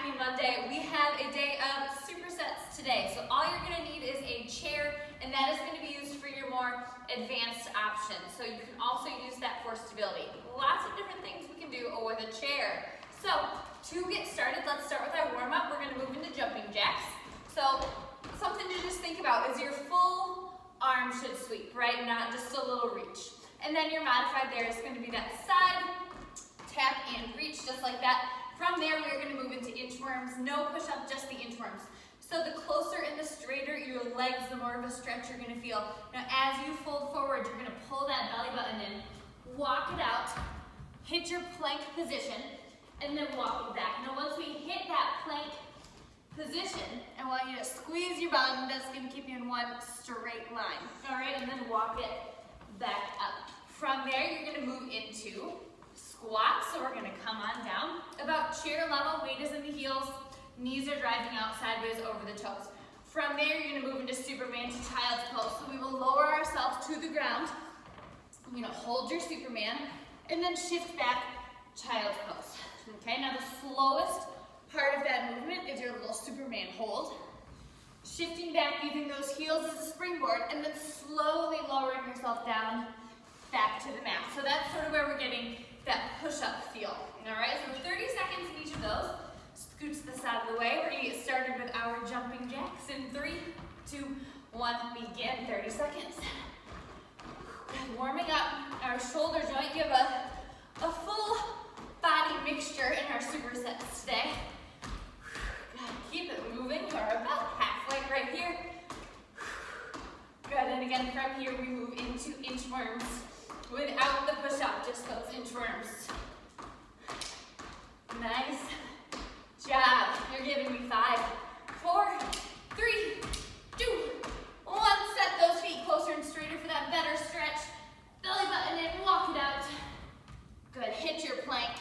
Happy Monday. We have a day of supersets today. So all you're gonna need is a chair, and that is gonna be used for your more advanced options. So you can also use that for stability. Lots of different things we can do with a chair. So to get started, let's start with our warm up. We're gonna move into jumping jacks. So something to just think about is your full arm should sweep, right? Not just a little reach. And then your modified there is gonna be that side, tap and reach, just like that. From there, we're gonna move into inchworms. No push-up, just the inchworms. So the closer and the straighter your legs, the more of a stretch you're gonna feel. Now, as you fold forward, you're gonna pull that belly button in, walk it out, hit your plank position, and then walk it back. Now, once we hit that plank position, I want you to squeeze your bum. That's gonna keep you in one straight line. All right, and then walk it back up. From there, you're gonna move into squat. So we're gonna come on down. About chair level, weight is in the heels, knees are driving out sideways over the toes. From there, you're gonna move into Superman to child's pose. So we will lower ourselves to the ground. You're gonna hold your Superman and then shift back, child's pose. Okay, now the slowest part of that movement is your little Superman hold. Shifting back, using those heels as a springboard, and then slowly lowering yourself down back to the mat. So that's sort of where we're getting that push-up feel. All right, so 30 seconds of each of those. Scoot to the side of the way. We're gonna get started with our jumping jacks in 3, 2, 1, begin. 30 seconds. Warming up our shoulder joint. You have a full body mixture in our supersets today. Keep it moving. We're about halfway right here. Good, and again from here we move into inchworms without the push-up, just those inchworms. Nice job. You're giving me 5, 4, 3, 2, 1. Set those feet closer and straighter for that better stretch. Belly button in, walk it out. Good, hit your plank.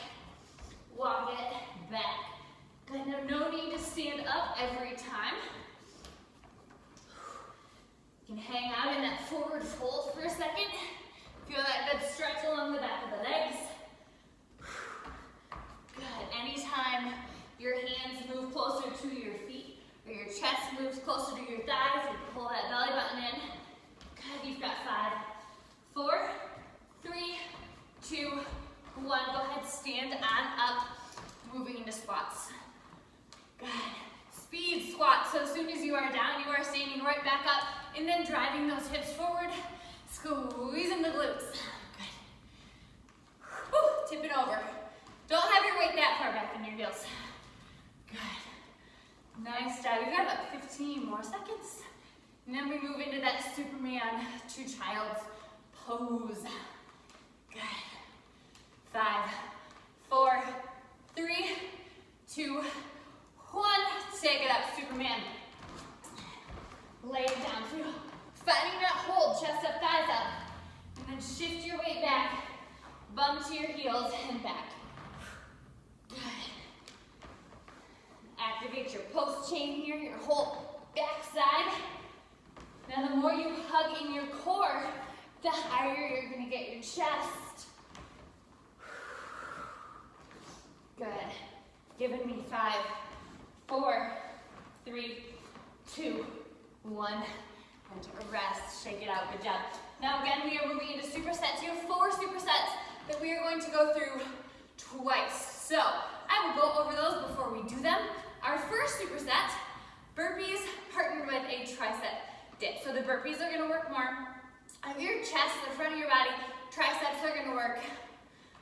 Walk it back. Good, now no need to stand up every time. You can hang out in that forward fold for a second. Feel that good stretch along the back of the legs. Good, anytime your hands move closer to your feet or your chest moves closer to your thighs, you pull that belly button in. Good, you've got 5, 4, 3, 2, 1. Go ahead, stand on up, moving into squats. Good. Speed squat. So as soon as you are down, you are standing right back up and then driving those hips forward, squeezing the glutes. Good. Whew, tip it over. Don't have your weight that far back in your heels. Good. Nice job. We've got about 15 more seconds. And then we move into that Superman to child's pose. Good. 5, 4, 3, 2, 1. Take it up, Superman. Lay it down. So finding that hold, chest up, thighs up. And then shift your weight back. Bum to your heels and back. Good. Activate your post chain here, your whole back side. Now the more you hug in your core, the higher you're gonna get your chest. Good. Giving me 5, 4, 3, 2, 1, and rest. Shake it out. Good job. Now again, we are moving into supersets. You have 4 supersets that we are going to go through twice. So I will go over those before we do them. Our first superset, burpees partnered with a tricep dip. So the burpees are going to work more of your chest, the front of your body. Triceps are going to work,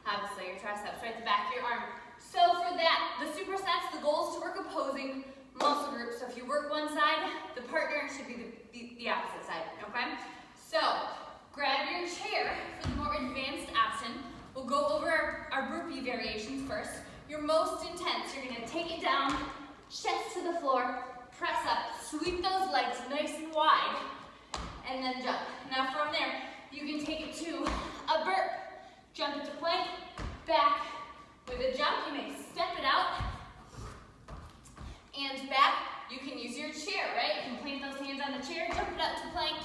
obviously, your triceps right at the back of your arm. So for that, the supersets, the goal is to work opposing muscle groups. So if you work one side, the partner should be the opposite side, okay? So grab your chair for the more advanced option. We'll go over our burpee variations first. Your most intense, you're gonna take it down, chest to the floor, press up, sweep those legs nice and wide, and then jump. Now from there, you can take it to a burp. Jump into plank, back. With a jump, you may step it out and back. You can use your chair, right? You can plant those hands on the chair, jump it up to plank,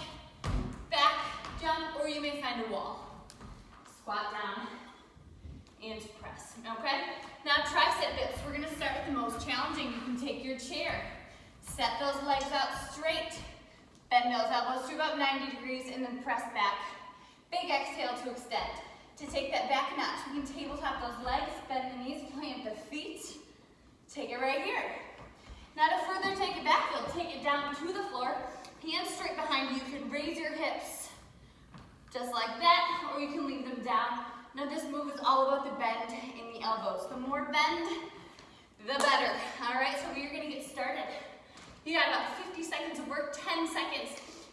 back, jump, or you may find a wall. Squat down and press, okay? Now tricep dips. We're gonna start with the most challenging. You can take your chair, set those legs out straight, bend those elbows to about 90 degrees, and then press back. Big exhale to extend. To take that back notch, we can tabletop those legs, bend the knees, plant the feet. Take it right here. Now to further take it back, you'll take it down to the floor, hands straight behind you. You can raise your hips just like that, or you can leave them down. Now this move is all about the bend in the elbows. The more bend, the better. All right, so we're gonna get started. You got about 50 seconds of work, 10 seconds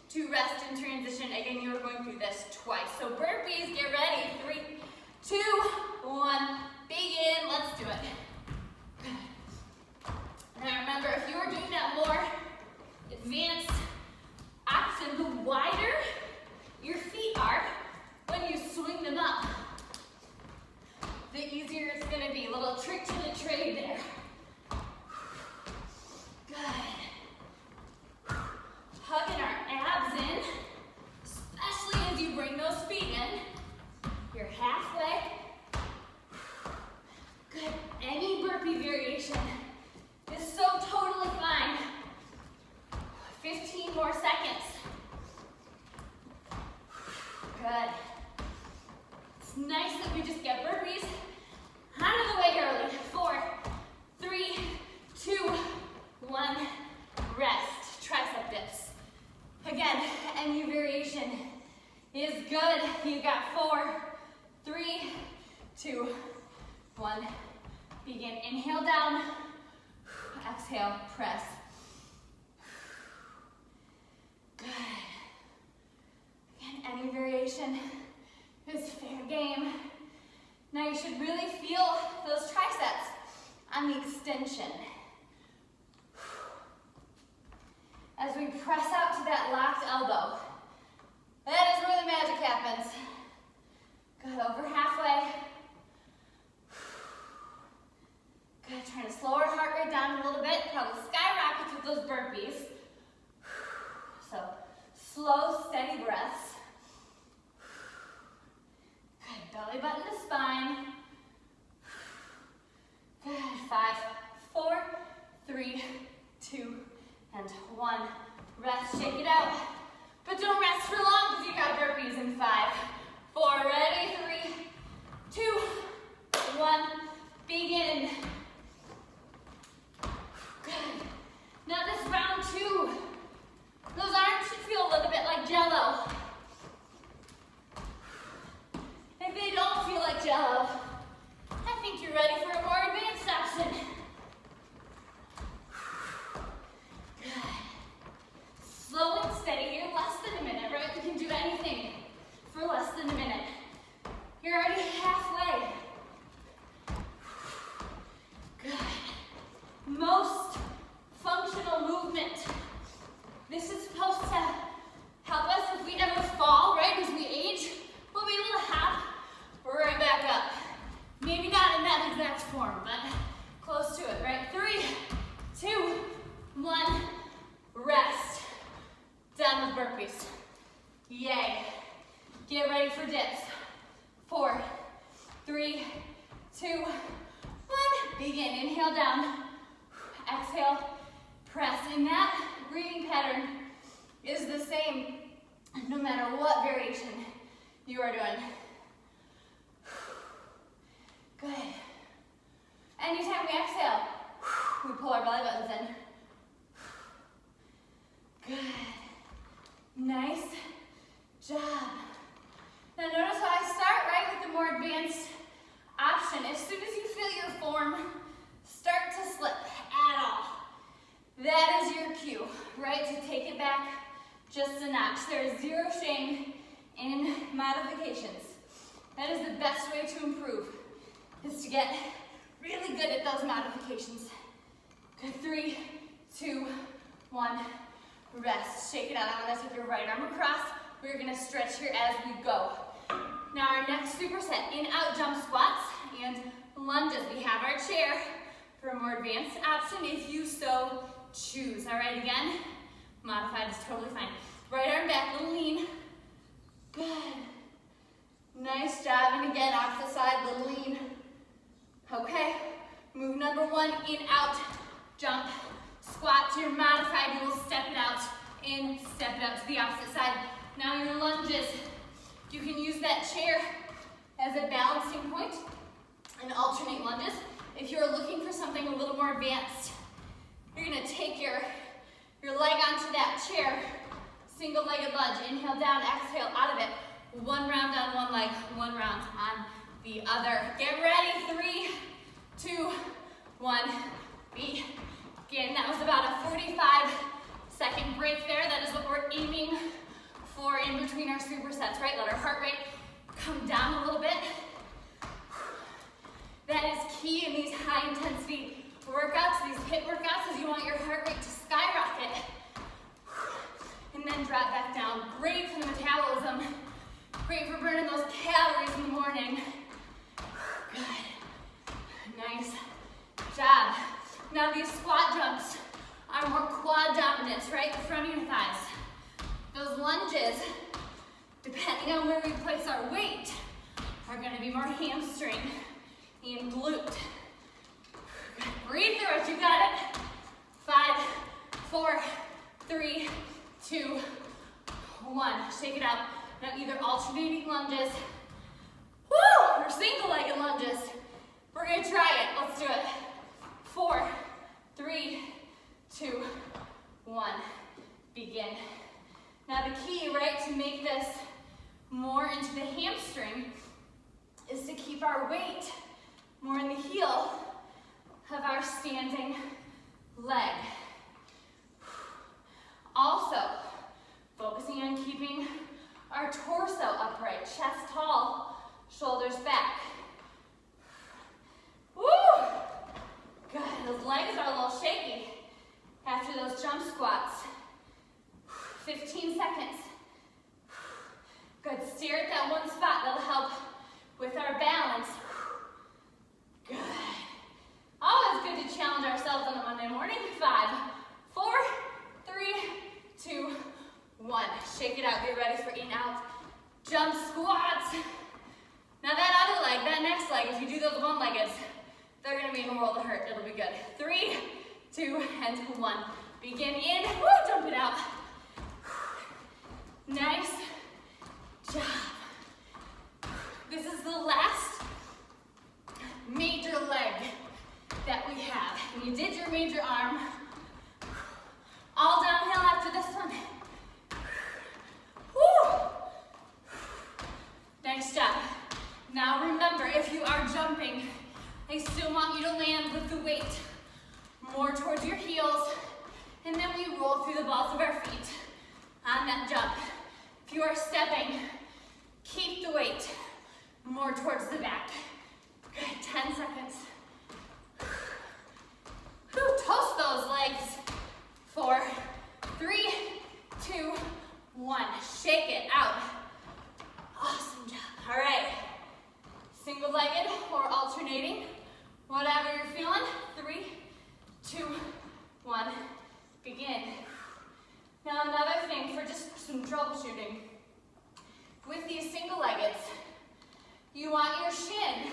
to rest and transition. Again, you are going through this twice. So burpees, get ready. 3, 2, 1, begin. Let's do it. Now remember, if you are doing that more advanced option, the wider your feet are when you swing them up, the easier it's gonna be. Little trick to the trade there. Good. Hugging our abs in, especially as you bring those feet in. You're halfway. Good. Any burpee variation is so totally fine. 15 more seconds. Good. It's nice that we just get burpees out of the way early. 4, 3, 2, 1, rest. Tricep dips. Again, any variation is good. You got 4, 3, 2, 1. Begin. Inhale down. Exhale, press. Good. Again, any variation is fair game. Now you should really feel those triceps on the extension. As we press out to that locked elbow, that is where the magic happens. Good, over halfway. Good, trying to slow our heart rate down a little bit, probably skyrockets with those burpees. So, slow, steady breaths. Good, belly button to spine. Good, 5, 4, 3, 2, and 1. Rest, shake it out. But don't rest for long because you got burpees in 5, 4, ready, 3, 2, 1, begin. Good. Now this round 2, those arms should feel a little bit like Jell-O. If they don't feel like Jell-O, I think you're ready for a more advanced option. Good. Slow and steady here, less than a minute, right? We can do anything for less than a minute. You're already halfway. Good. Most functional movement. This is supposed to help us if we ever fall, right? As we age, we'll be able to hop right back up. Maybe not in that exact form, but close to it, right? 3, 2, 1, rest. Done with burpees. Yay. Get ready for dips. 4, 3, 2, 1. Begin. Inhale down. Exhale. Press. And that breathing pattern is the same no matter what variation you are doing. Good. Anytime we exhale, we pull our belly buttons in. Good. Nice job. Now notice how I start, right, with the more advanced option. As soon as you feel your form start to slip at all, that is your cue, right, to take it back just a notch. There is zero shame in modifications. That is the best way to improve, is to get really good at those modifications. Good, 3, 2, 1, rest. Shake it out. I'm gonna take your right arm across. We're gonna stretch here as we go. Now our next superset, in-out jump squats and lunges. We have our chair for a more advanced option if you so choose. All right, again, modified is totally fine. Right arm back, little lean. Good. Nice job. And again, off the side, little lean. Okay, move number Number one, in, out, jump, squat to your modified. You will step it out, in, step it out to the opposite side. Now your lunges, you can use that chair as a balancing point and alternate lunges. If you're looking for something a little more advanced, you're gonna take your leg onto that chair, single-legged lunge. Inhale down, exhale out of it. One round on one leg, one round on the other. Get ready, 3, 2, 1, begin. That was about a 45-second break there. That is what we're aiming for in between our supersets, right? Let our heart rate come down a little bit. That is key in these high-intensity workouts, these HIIT workouts, is you want your heart rate to skyrocket. And then drop back down. Great for the metabolism. Great for burning those calories in the morning. Good. Nice job. Now these squat jumps are more quad dominant, right? The front of your thighs. Those lunges, depending on where we place our weight, are gonna be more hamstring and glute. Breathe through it, you got it. 5, 4, 3, 2, 1. Shake it out. Now either alternating lunges, woo, or single-legged lunges. We're gonna try it. Let's do it. 4, 3, 2, 1. Begin. Now the key, right, to make this more into the hamstring is to keep our weight more in the heel of our standing leg. Also, focusing on keeping our torso upright, chest tall, shoulders back. Woo! Good, those legs are a little shaky after those jump squats. 15 seconds. Good, stare at that one spot. That'll help with our balance. Good. Always good to challenge ourselves on a Monday morning. 5, 4, 3, 2, 1. Shake it out. Get ready for in, out, jump squats. Now that other leg, that next leg, if you do those one-leggeds, they're gonna be in a world of hurt. It'll be good. 3, 2, and 1. Begin in. Woo, jump it out. Nice job. This is the last major leg that we have. And you did your major arm. All downhill after this one. Woo! Nice job. Now remember, if you are jumping, I still want you to land with the weight more towards your heels, and then we roll through the balls of our feet on that jump. If you are stepping, keep the weight more towards the back. Good, 10 seconds. Whew, toast those legs. 4, 3, 2, 1. Shake it out. Awesome job. All right. Single-legged or alternating, whatever you're feeling. 3, 2, 1. Begin. Now another thing for just some troubleshooting. With these single-leggeds, you want your shin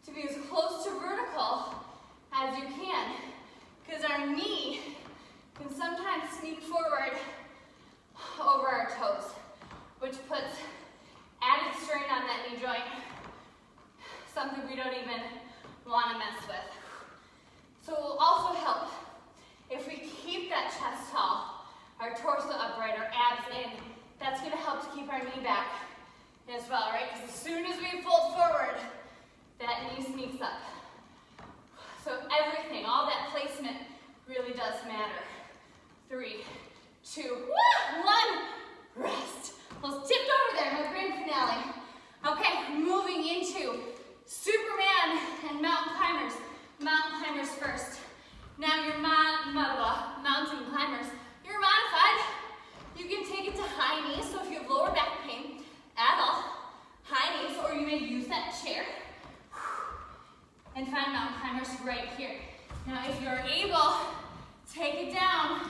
to be as close to vertical as you can, because our knee can sometimes sneak forward over our toes, which puts added strain on that knee joint, something we don't even want to mess with. So it will also help if we keep that chest tall, our torso upright, our abs in. That's going to help to keep our knee back as well, right? Because as soon as we fold forward, that knee sneaks up. So everything, all that placement really does matter. 3, 2, 1, rest. Let's tip over there, my grand finale. Okay, moving into Superman and mountain climbers. Mountain climbers first. Now your mountain climbers, you're modified. You can take it to high knees, so if you have lower back pain at all, high knees, or you may use that chair and find mountain climbers right here. Now if you're able, take it down.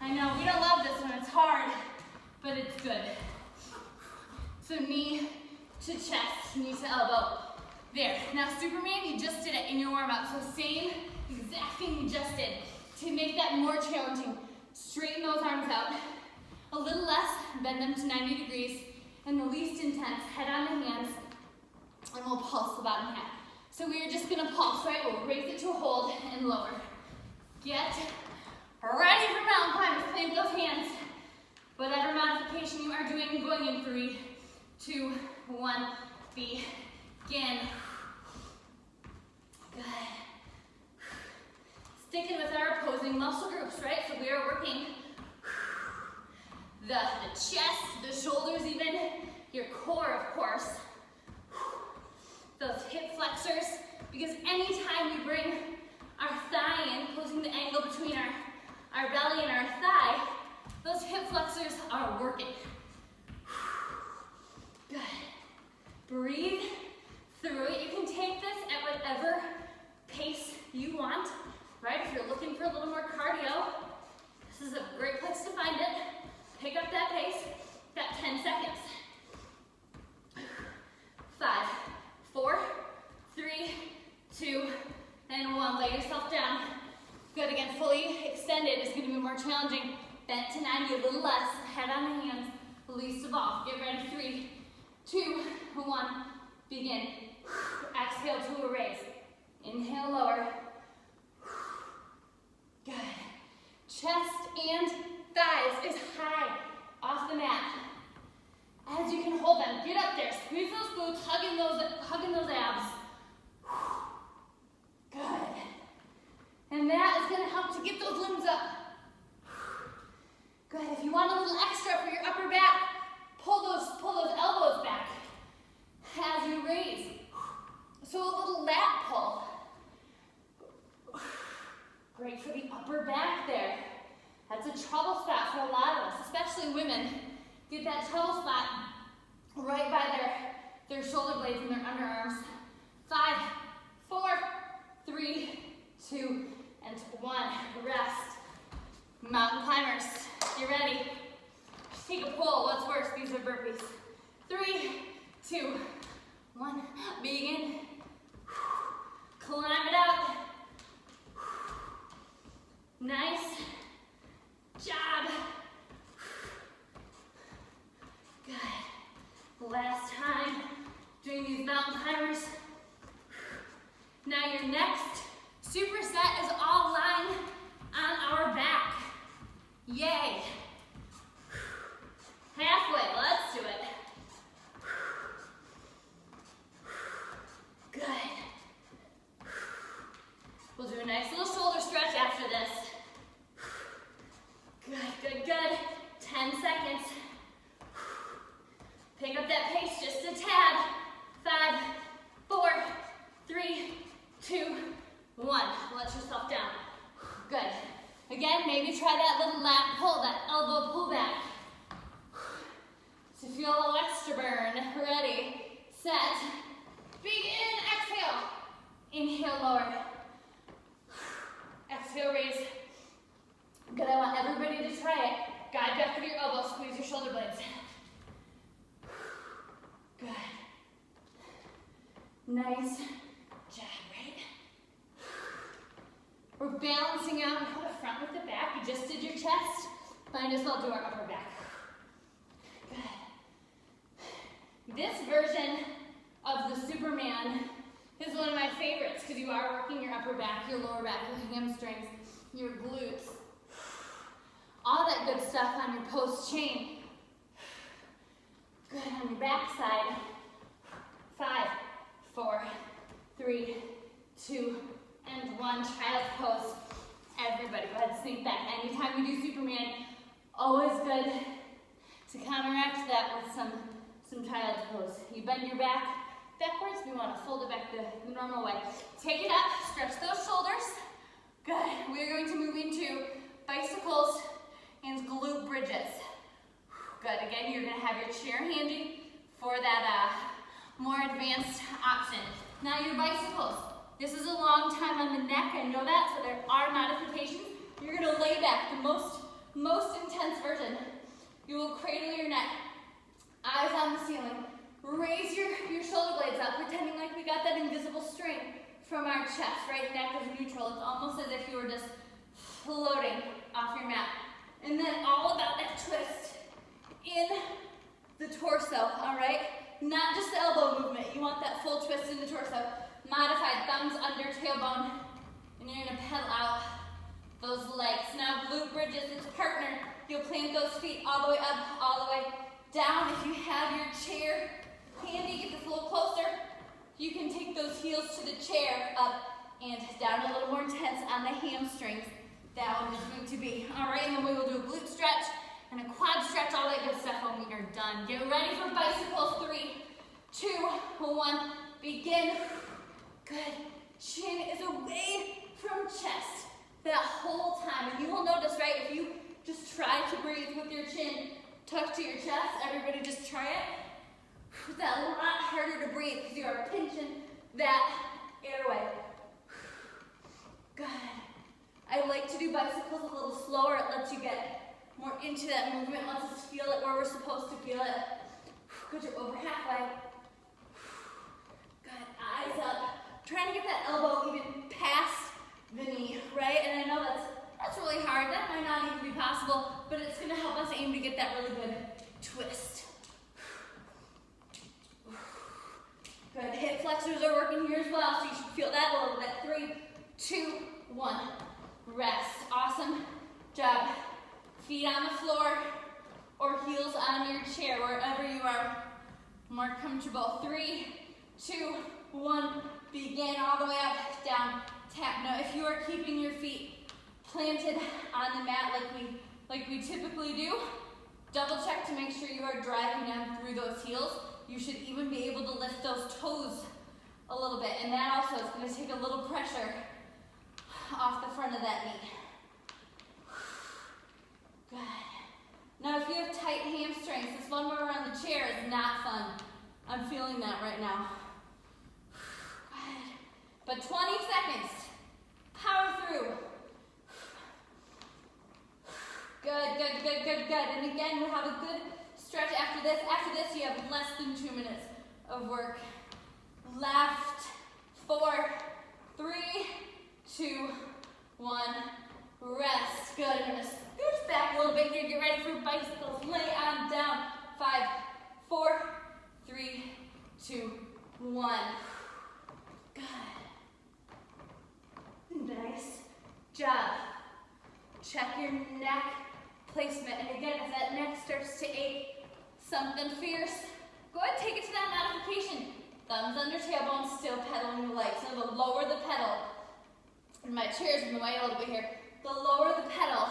I know we don't love this one, it's hard, but it's good. So knee to chest, knee to elbow. There. Now Superman, you just did it in your warm-up. So same exact thing you just did. To make that more challenging, straighten those arms out. A little less, bend them to 90 degrees. And the least intense, head on the hands, and we'll pulse the bottom half. So we are just gonna pulse, right? We'll raise it to a hold and lower. Get ready for mountain climbers. Plant those hands. Whatever modification you are doing, going in 3, 2, 1, begin. Good. Sticking with our opposing muscle groups, right? So we are working the chest, the shoulders even, your core, of course. Those hip flexors, because anytime we bring our thigh in, closing the angle between our belly and our thigh, those hip flexors are working. Good. Breathe through it. You can take this at whatever pace you want, right? If you're looking for a little more cardio, this is a great place to find it. Pick up that pace, got 10 seconds. 5, 4, 3, 2, and 1. Lay yourself down. Good, again, fully extended is gonna be more challenging. Bent to 90, a little less, head on the hands, least of all. Get ready, 3, 2, 1, begin. Exhale to a raise. Inhale, lower. Good. Chest and thighs is high off the mat. As you can hold them, get up there, squeeze those glutes, hugging those abs. Good. And that is gonna help to get those limbs up. Good, if you want a little extra for your upper back, pull those elbows back as you raise. So a little lat pull. Great for the upper back there. That's a trouble spot for a lot of us, especially women. Get that trouble spot right by their shoulder blades and their underarms. 5, 4, 3, 2, and 1. Rest. Mountain climbers, you ready? Just take a pull. What's worse? These are burpees. 3, 2, 1. Begin. Climb it out. Nice job. Good. Last time doing these mountain climbers. Now your next superset is all lying on our back. Yay. Halfway, let's do it. Good. We'll do a nice little shoulder stretch after this. Good, good, good. 10 seconds. Pick up that pace just a tad. 5, 4, 3, 2, 1. Let yourself down. Good. Again, maybe try that little lat pull, that elbow pull back. To feel a little extra burn. Ready, set, begin. Exhale. Inhale, lower. Exhale, raise. Good, I want everybody to try it. Guide back with your elbows, squeeze your shoulder blades. Good. Nice job, right? We're balancing out the front with the back. You just did your chest. Might as well do our upper back. Good. This version of the Superman is one of my favorites because you are working your upper back, your lower back, your hamstrings, your glutes. All that good stuff on your post chain. Good, on your back side. 5, 4, 3, 2, and 1. Child's pose. Everybody, go ahead and sink back. Anytime we do Superman, always good to counteract that with some child's pose. You bend your back backwards. We want to fold it back the normal way. Take it up, stretch those shoulders. Good. We are going to move into bicycles and glute bridges. Good. Again, you're going to have your chair handy for that more advanced option. Now your bicycles. This is a long time on the neck. I know that, so there are modifications. You're going to lay back, the most intense version. You will cradle your neck, eyes on the ceiling, Raise your shoulder blades up, pretending like we got that invisible string from our chest, right? Neck is neutral. It's almost as if you were just floating off your mat. And then all about that twist in the torso, all right? Not just the elbow movement. You want that full twist in the torso. Modified thumbs under tailbone. And you're gonna pedal out those legs. Now glute bridges, it's partner. You'll plant those feet all the way up, all the way down. If you have your chair handy, get this a little closer. You can take those heels to the chair, up and down, a little more intense on the hamstrings. That one is going to be. All right, and then we will do a glute stretch and a quad stretch, all that good stuff when we are done. Get ready for bicycles. 3, 2, 1, begin. Good. Chin is away from chest that whole time. And you will notice, right, if you just try to breathe with your chin tucked to your chest, everybody just try it. It's a lot harder to breathe because you are pinching that airway. Good. I like to do bicycles a little slower. It lets you get more into that movement. Lets us feel it where we're supposed to feel it. Good, you're over halfway. Good, eyes up. Trying to get that elbow even past the knee, right? And I know that's really hard. That might not even be possible, but it's gonna help us aim to get that really good twist. Good, hip flexors are working here as well, so you should feel that a little bit. 3, 2, 1. Rest. Awesome job. Feet on the floor or heels on your chair, wherever you are more comfortable. 3, 2, 1. Begin all the way up, down, tap. Now, if you are keeping your feet planted on the mat like we typically do, double check to make sure you are driving down through those heels. You should even be able to lift those toes a little bit, and that also is going to take a little pressure off the front of that knee. Good. Now, if you have tight hamstrings, this one where we're on the chair is not fun. I'm feeling that right now. Good. But 20 seconds. Power through. Good, good, good, good, good. And again, we'll have a good stretch after this. After this, you have less than 2 minutes of work left. 4, 3, 2, 1. Rest. Good. I'm going to scooch back a little bit here. Get ready for bicycles. Lay on down. 5, 4, 3, 2, 1. Good. Nice job. Check your neck placement. And again, if that neck starts to ache, something fierce, go ahead and take it to that modification. Thumbs under tailbone, still pedaling the legs. So the lower the pedal, and my chair's in the way a little bit here, the lower the pedal,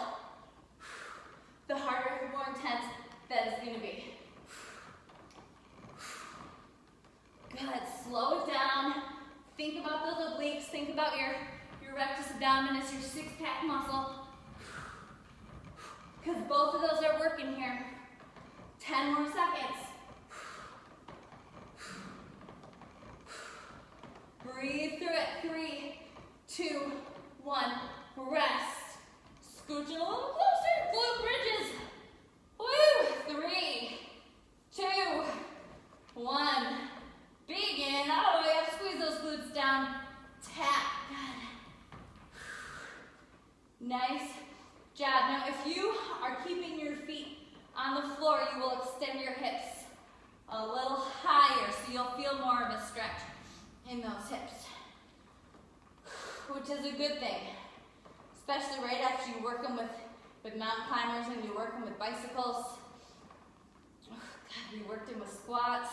the harder, the more intense that is going to be. Good. Slow it down. Think about those obliques. Think about your rectus abdominis, your six-pack muscle. Because both of those are working here. 10 more seconds. Breathe through it. 3, 2, 1. Rest. Scooch it a little closer. Glute bridges. Woo! 3, 2, 1. Begin. All the way up. Squeeze those glutes down. Tap. Good. Nice job. Now, if you are keeping your feet on the floor, you will extend your hips a little higher, so you'll feel more of a stretch in those hips, which is a good thing, especially right after you're working with mountain climbers and you're working with bicycles. God, we worked in with squats.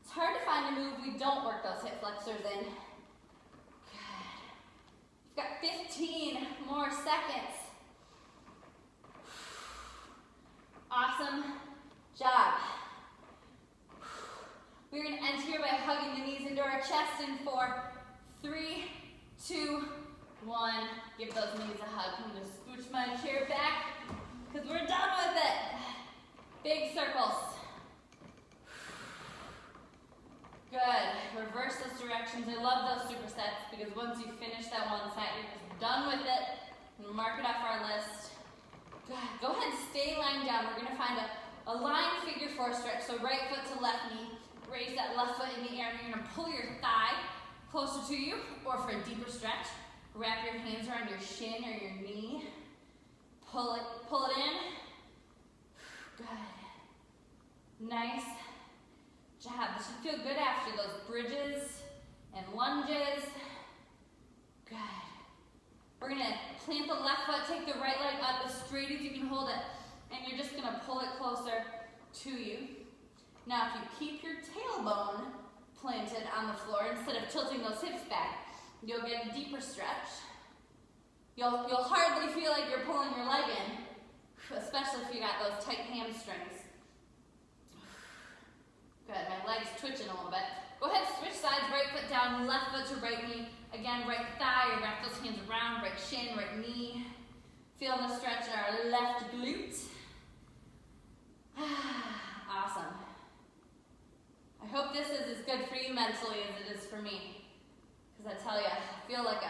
It's hard to find a move we don't work those hip flexors in. We've got 15 more seconds. Awesome job. We're going to end here by hugging the knees into our chest in 4, 3, 2, 1. Give those knees a hug. I'm going to scooch my chair back because we're done with it. Big circles. Good. Reverse those directions. I love those supersets because once you finish that one set, you're just done with it. And mark it off our list. Good. Go ahead and stay lying down. We're going to find a a lying figure four stretch. So right foot to left knee. Raise that left foot in the air. You're gonna pull your thigh closer to you, or for a deeper stretch, wrap your hands around your shin or your knee. Pull it in. Good. Nice job. This should feel good after those bridges and lunges. Good. We're gonna plant the left foot, take the right leg up as straight as you can hold it, and you're just gonna pull it closer to you. Now, if you keep your tailbone planted on the floor instead of tilting those hips back, you'll get a deeper stretch. You'll hardly feel like you're pulling your leg in, especially if you got those tight hamstrings. Good, my leg's twitching a little bit. Go ahead, switch sides, right foot down, left foot to right knee. Again, right thigh, wrap those hands around, right shin, right knee. Feel the stretch in our left glute. Awesome. I hope this is as good for you mentally as it is for me. Because I tell you, I feel like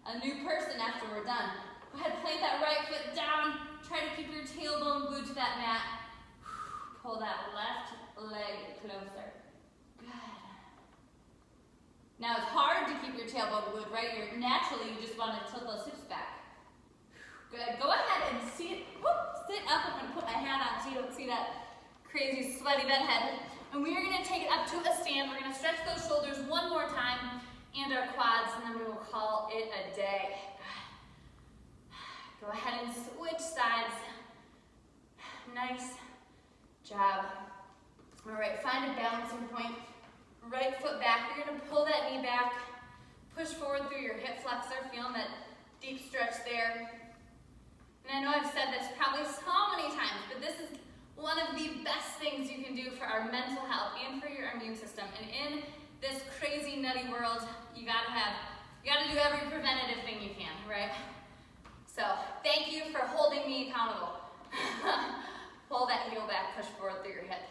a new person after we're done. Go ahead, plant that right foot down. Try to keep your tailbone glued to that mat. Pull that left leg closer. Good. Now it's hard to keep your tailbone glued, right? Naturally, you just want to tilt those hips back. Good. Go ahead and sit up. I'm going to put my hat on so you don't see that crazy sweaty bed head. And we are going to take it up to a stand. We're going to stretch those shoulders one more time and our quads, and then we will call it a day. Go ahead and switch sides. Nice job. All right, find a balancing point. Right foot back. You're going to pull that knee back. Push forward through your hip flexor, feeling that deep stretch there. And I know I've said this probably so many times, but this is one of the best things you can do for our mental health and for your immune system. And in this crazy, nutty world, you gotta do every preventative thing you can, right? So thank you for holding me accountable. Pull that heel back, push forward through your hip.